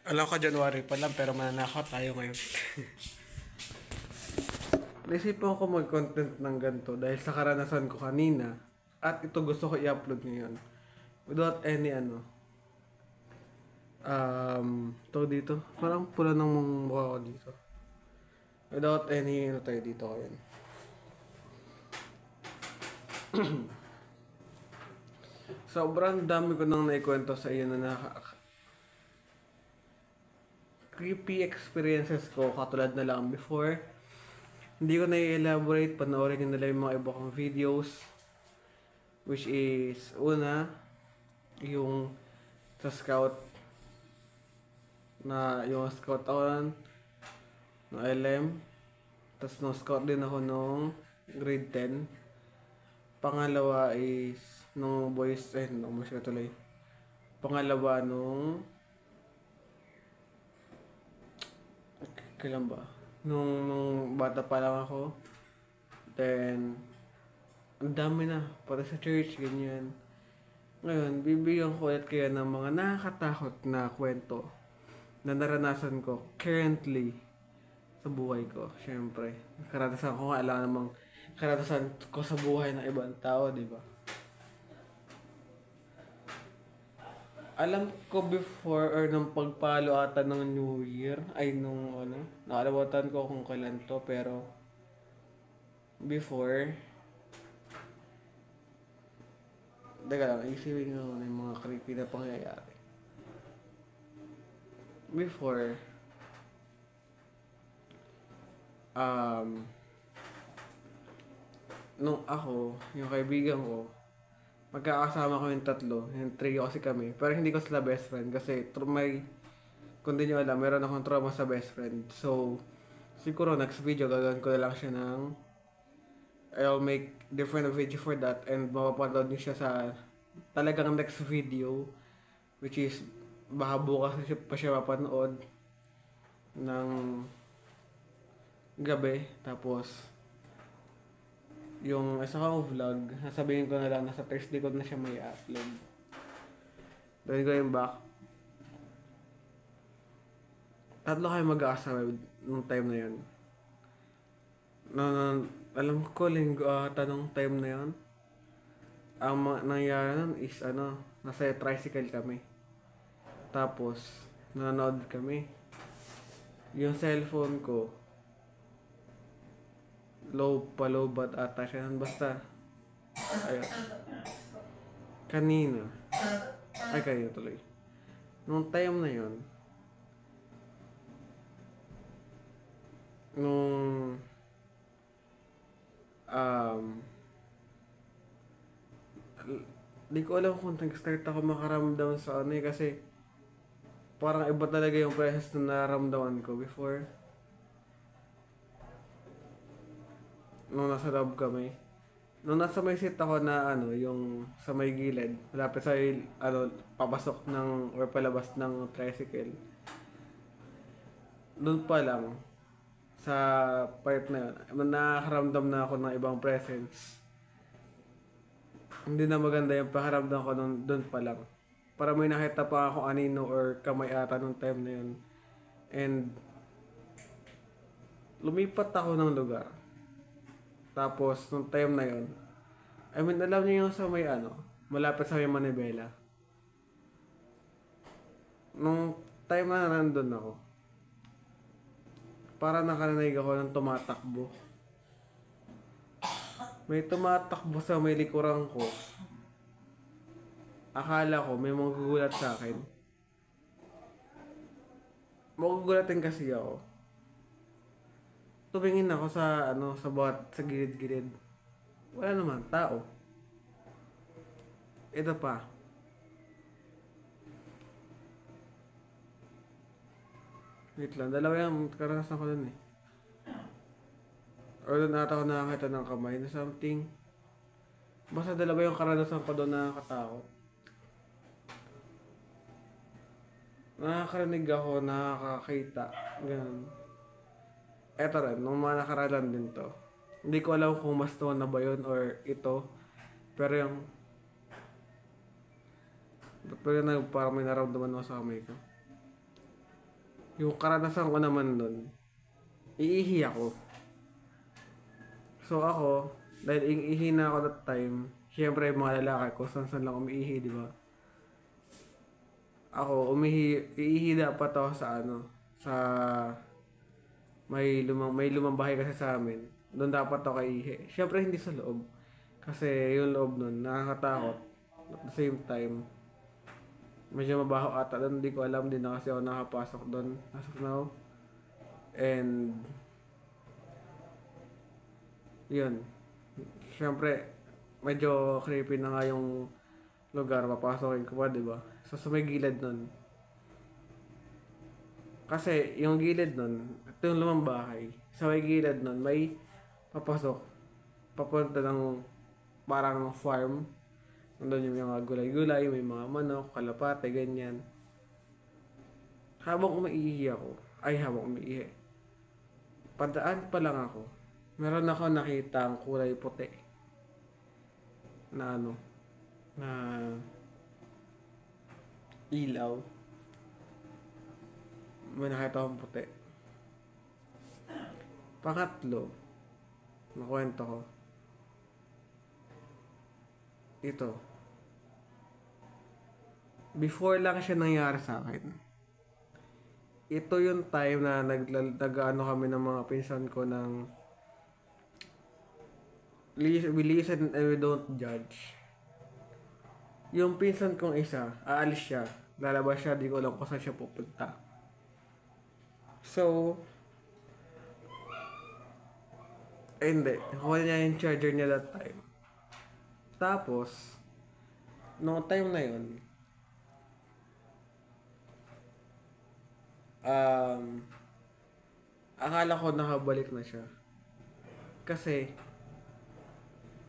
Alam ko January pa lang pero mananakaw tayo ngayon. Naisipan ko mag-content ng ganito dahil sa karanasan ko kanina at ito gusto ko i-upload ngayon. Without any to dito. Parang pula ng mukha ko dito. Without any tayo dito ngayon. Sobrang dami ko nang naikwento sa iyo na creepy experiences ko katulad na lang before. Hindi ko na i-elaborate, panoorin nyo na lang yung mga iba kong videos. Which is, una, yung sa scout yung scout ako ng LM. Tapos no scout din ako nung grade 10. Pangalawa is nung boys ka tuloy. Pangalawa nung kailan ba? Nung bata pa lang ako. Then ang dami na para sa church, ganyan. Ngayon, bibigyan ko ulit kayo ng mga nakakatakot na kwento na naranasan ko currently sa buhay ko. Siyempre, karanasan ko nga, alam namang karanasan ko sa buhay ng ibang tao, di ba? Alam ko before or nung pagpalo ata ng New Year, ay nung nakalimutan ko kung kailan to, pero before, teka lang, isipin ko yung mga creepy na pangyayari. Before, nung ako, yung kaibigan ko, magkakasama kami yung tatlo, yung trio kasi kami. Pero hindi ko sila best friend kasi kung di nyo alam, meron akong trauma sa best friend. So, siguro next video, gagawin ko na lang siya I'll make different video for that and mapapanood nyo siya sa talagang next video, which is baka bukas pa siya mapanood ng gabi. Tapos yung isa kong vlog, sasabihin ko na lang nasa Thursday ko na siya may upload. Then going back, tatlo kayo mag-aasama nung time na yun. Alam ko tanong time na yun. Ang nangyari nun is nasa tricycle kami. Tapos, nanonood kami. Yung cellphone ko, low bat ata siya. Basta, ayun. Kanina tuloy. Nung time na yun, nung di ko alam kung nag-start ako makaramdam sa kasi parang iba talaga yung presence na nararamdaman ko before. Nung nasa loob kami. Nung nasa may seat ako na yung sa may gilid, malapit sa papasok or palabas ng tricycle. Doon pa lang, sa part na yun, nakakaramdam na ako ng ibang presence. Hindi na maganda yung pakiramdam ko doon pa lang. Para may nakita pa ako anino or kamay ata nung time na yun. And lumipat ako ng lugar. Tapos nung time na yun, alam niyo yung sa may malapit sa may Manibela. Nung time na nandun ako, para nakarinig ako ng tumatakbo. May tumatakbo sa may likuran ko. Akala ko may magugulat sa akin. Magugulatin kasi ako. Tumingin ako sa gilid-gilid. Wala naman, tao. Ito pa. Wait lang, dalawa yung karanasan ko dun eh. Or doon ata ako nakakita ng kamay na something. Basta dalawa yung karanasan ko doon na nakakatakot. Nakakarinig ako, nakakakita. Ganun. Eto rin, nung mga nakaralan din to. Hindi ko alam kung mas to na ba yun or ito. Pero parang may naramdaman ako sa kamay ko. Yung karanasan ko naman nun, iihi ako. So ako, dahil iihi na ako that time, syempre mga lalaki ko, saan lang umiihi, di ba? Ako, iihi dapat ako sa sa may lumang bahay kasi sa amin. Doon dapat ako iihi. Syempre hindi sa loob. Kasi yung loob nun, nakakatakot. At the same time, medyo mabaho ata doon. Hindi ko alam din na kasi ako nakapasok doon as of now. And, yun. Syempre, medyo creepy na nga yung lugar. Papasokin ko pa, di ba? So, sa may gilid nun. Kasi, yung gilid nun, ito yung lumang bahay. Sa may gilid nun, may papasok. Papunta ng parang farm. Nandun yung mga gulay-gulay, may mga manok, kalapate, ganyan. Habang umiihi ako, habang umiihi, padaan pa lang ako, meron ako nakita ang kulay puti na na ilaw. May nakita akong puti. Pangatlo, nakwento ko, ito, before lang siya nangyari sa akin. Ito yung time na nag-ano kami ng mga pinsan ko ng we listen and we don't judge. Yung pinsan kong isa, aalis siya. Lalabas siya, di ko alam kung saan siya pupunta. So, hindi. Nakuha niya yung charger niya that time. Tapos, noong time na yun, akala ko nakabalik na siya. Kasi,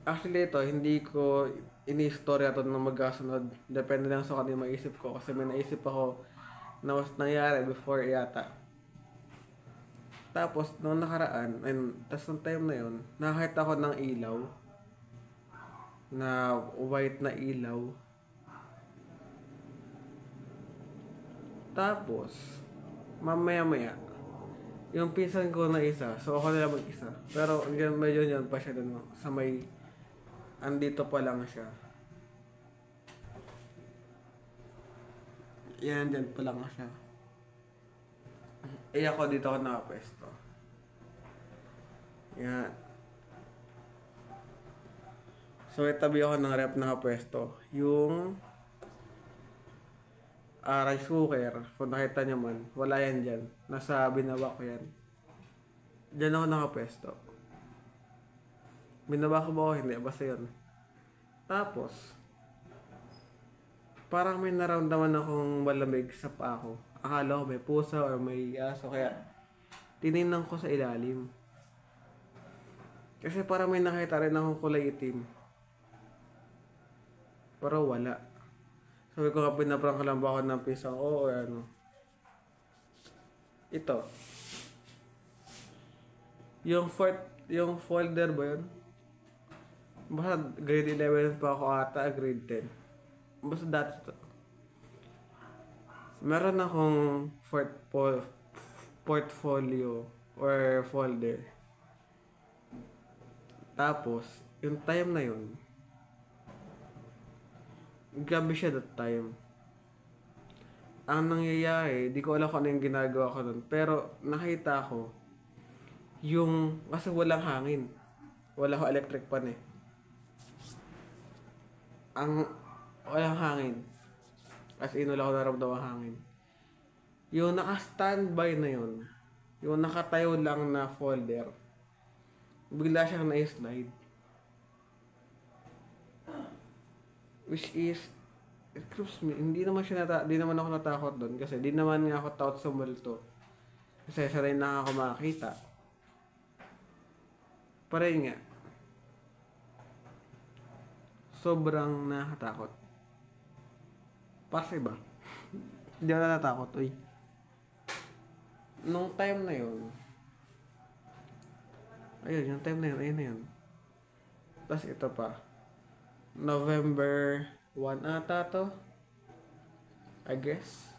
actually ito, hindi ko ini-istorya ito na magkasunod. Depende lang sa kanina maisip ko. Kasi may naisip ako na was nangyari before yata. Tapos, noong nakaraan, tapos nung time na yun, nakakita ko ng ilaw. Na white na ilaw. Tapos, mamaya-maya, yung pinsan ko na isa, so ako na lang mag-isa. Pero medyo yan pa siya dun, sa may, andito pa lang siya. Yan, dyan pa lang siya. Ako dito ako nakapwesto. Yan. So, itabi ako ng rep nakapwesto. Yung rice cooker, kung nakita nyo man, wala yan dyan. Nasa binaba ko yan. Dyan ako nakapwesto. Binaba ko ba o hindi? Basta yun. Tapos, parang may naramdaman akong malamig sa paa ko. Akala ko may pusa or may aso, kaya tinignan ko sa ilalim. Kasi parang may nakita rin akong kulay itim. Pero wala. Sabi ko nga, pinaprank lang ba ako ng pisang o or ano. Ito. Yung folder ba yun? Basta grade 11 pa ako ata, grade 10. Basta dati to. Meron akong portfolio or folder. Tapos, yung time na yun, grabe siya that time. Ang nangyayari, di ko alam kung ano yung ginagawa ko nun. Pero nakita ko, kasi walang hangin. Wala ko electric pan eh. Walang hangin. As in, wala ko naramdaman hangin. Yung naka-standby na yun, yung nakatayo lang na folder, bigla siyang na-slide. Which is, it creeps me. Hindi naman ako natakot doon kasi di naman nga ako takot sa multo. Kasi sanay na ako makakita. Pareho nga. Sobrang nakakatakot. Kasi ba? Hindi ako natatakot, uy. Nung time na yun, yung time na yun, ayun na yun. Tapos ito pa. November 1 ata to. I guess.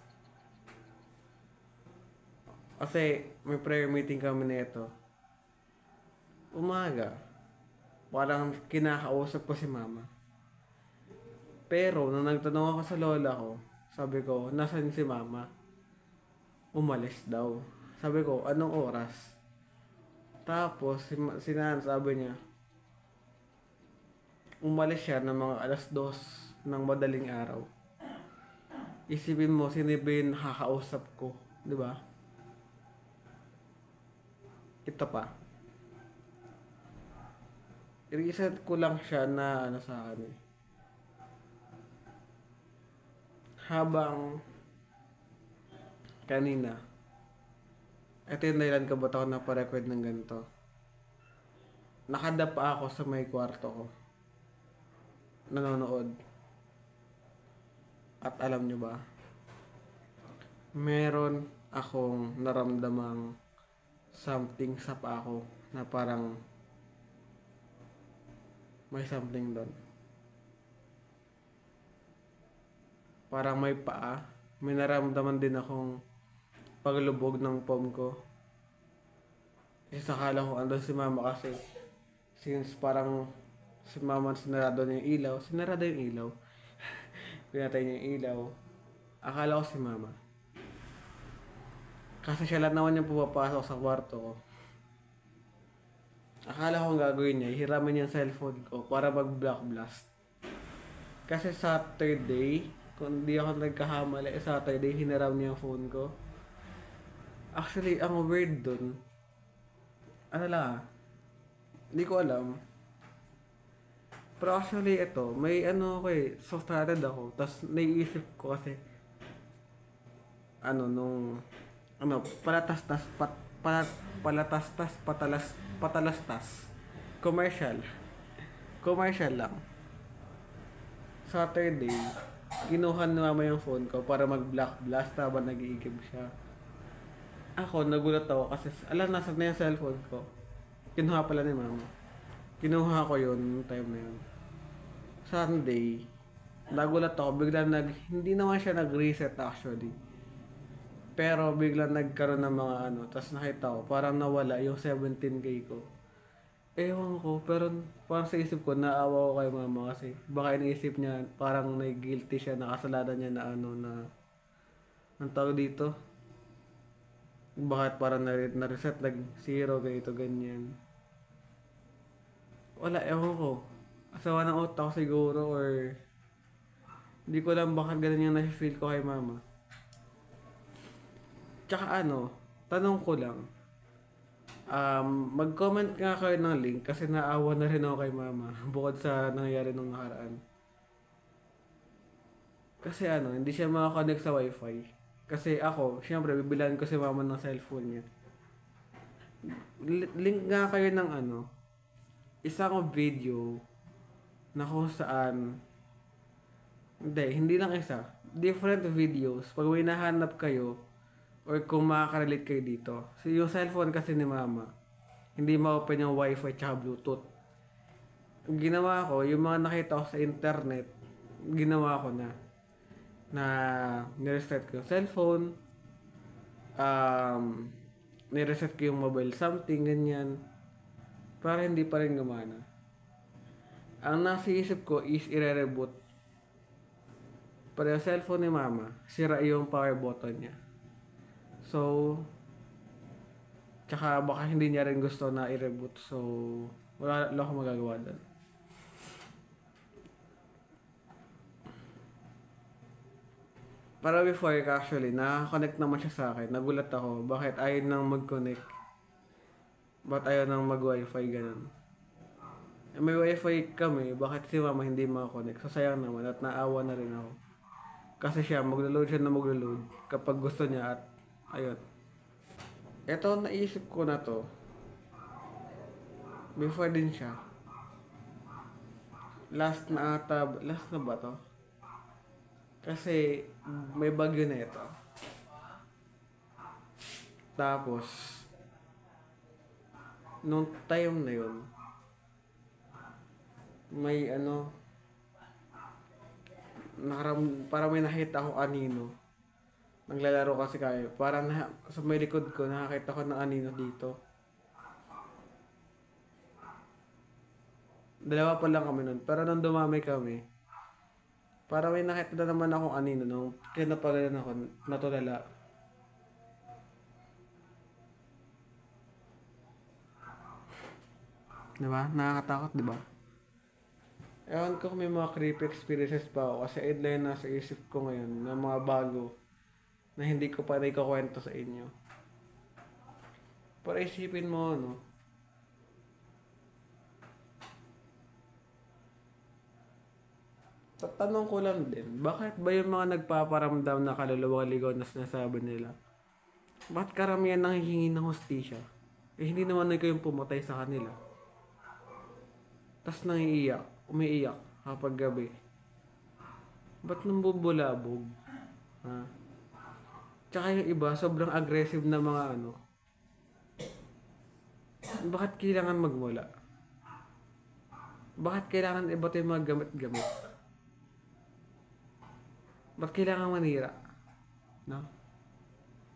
Kasi may prayer meeting kami nito. Umaga. Parang kinakausap ko si mama. Pero nung nagtanong ako sa lola ko, sabi ko, nasan si mama? Umalis daw. Sabi ko, anong oras? Tapos si Nan sabi niya, umalis siya ng mga alas 2 ng madaling araw. Isipin mo, sino ba yung nakakausap ko? Di ba? Ito pa. I-reset ko lang siya na ano sa akin eh. Habang kanina, ito yung dahilan ko ba't ako naparecord ng ganito. Nakadapa ako sa may kwarto ko. Nanonood. At alam nyo ba, meron akong naramdamang something sa paa ko na parang may something doon. Parang may paa. May naramdaman din akong paglubog ng palm ko. Isakala ko andun si mama kasi since parang si mama sinarado niya yung ilaw. Sinarado yung ilaw. Pinatay niya yung ilaw. Akala ko si mama. Kasi siya lang naman yung pumapasok sa kwarto ko. Akala ko ang gagawin niya, hiramin niya yung cellphone ko para mag-block blast. Kasi Saturday, kung di ako nagkahamali, Saturday, hinaram niya yung phone ko. Actually, ang weird dun, ano lang hindi ko alam. Pero actually, ito, may ano ko eh, soft-hearted ako. Tapos, naiisip ko kasi, palatastas, palatastas, patalastas. Commercial. Commercial lang. Saturday, kinuha ni mama yung phone ko para mag-block blast habang nag-iigib siya. Ako, nagulat ako kasi, nasa na yung cellphone ko. Kinuha pala ni mama. Kinuha ko yun, time na yun. Sunday, nagulat ako, hindi naman siya nag-reset actually. Pero biglang nagkaroon ng mga tapos nakita ko, parang nawala yung 17K ko. Ewan ko, pero parang sa isip ko, naawa ko kay mama kasi baka iniisip niya, parang nag-guilty siya, nakasalanan niya na ang tawag dito. Bakit parang na-reset, nag-zero, ganito, ganyan. Wala, ewan ko. Asawa ng utak ko siguro or hindi ko alam bakit ganun yung na-feel ko kay mama. Tsaka tanong ko lang. Mag-comment nga kayo ng link kasi naawa na rin ako kay mama bukod sa nangyari nung nakaraan. Kasi hindi siya makakonect sa wifi. Kasi ako, syempre, bibilan ko si mama ng cellphone niya. Link nga kayo ng isang video na kung saan hindi lang isa, different videos pag may nahanap kayo or kung makaka-relate kayo dito. So, yung cellphone kasi ni mama hindi ma-open yung wifi tsaka bluetooth. Ang ginawa ko, yung mga nakita ko sa internet, ginawa ko na nireset ko yung cellphone, nireset ko yung mobile something, ganyan, para hindi pa rin gumana. Ang nasa isip ko is i-reboot. Pero yung cellphone ni mama, sira yung power button niya. So, tsaka baka hindi niya rin gusto na i-reboot. So, wala lang akong magagawa doon. Pero before actually, nakakonect naman siya sa akin. Nagulat ako, bakit ayaw nang mag-connect? Bakit ayaw nang mag-wifi, ganun. May wifi kami, bakit si mama hindi makakonect? So sayang naman at naawa na rin ako. Kasi siya, maglo-load kapag gusto niya at ayun. Ito, naisip ko na to. Before din siya. Last na ba to? Kasi may bagyo na ito. Tapos, nung time na yun, may parang may nakita ako anino Naglalaro kasi kayo. Parang sa may likod ko, nakakita ko ng anino dito. Dalawa pa lang kami nun. Pero nung dumami kami, parang may nakita na naman akong anino nung kinapagalan ako, natulala. Diba? Nakakatakot, diba? Ewan ko kung may mga creepy experiences pa ako kasi ito lang yung nasa isip ko ngayon na mga bago na hindi ko pa naikukwento sa inyo. Pero isipin mo, no? Tatanong ko lang din, bakit ba yung mga nagpaparamdam na kaluluwang ligaw na sinasabi nila? Ba't karamihan nang hihingi ng hostisya? Eh hindi naman ikaw yung pumatay sa kanila. Tas nangiiyak, umiiyak kapag gabi. Ba't nang bubulabog? Ha? Tsaka yung iba, sobrang aggressive na mga ano. Bakit kailangan magmula? Bakit kailangan iba't yung mga gamit-gamit? Ba't kailangan manira? No?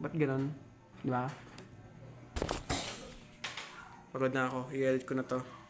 Ba't ganon? Di ba? Pagod na ako. I-edit ko na to.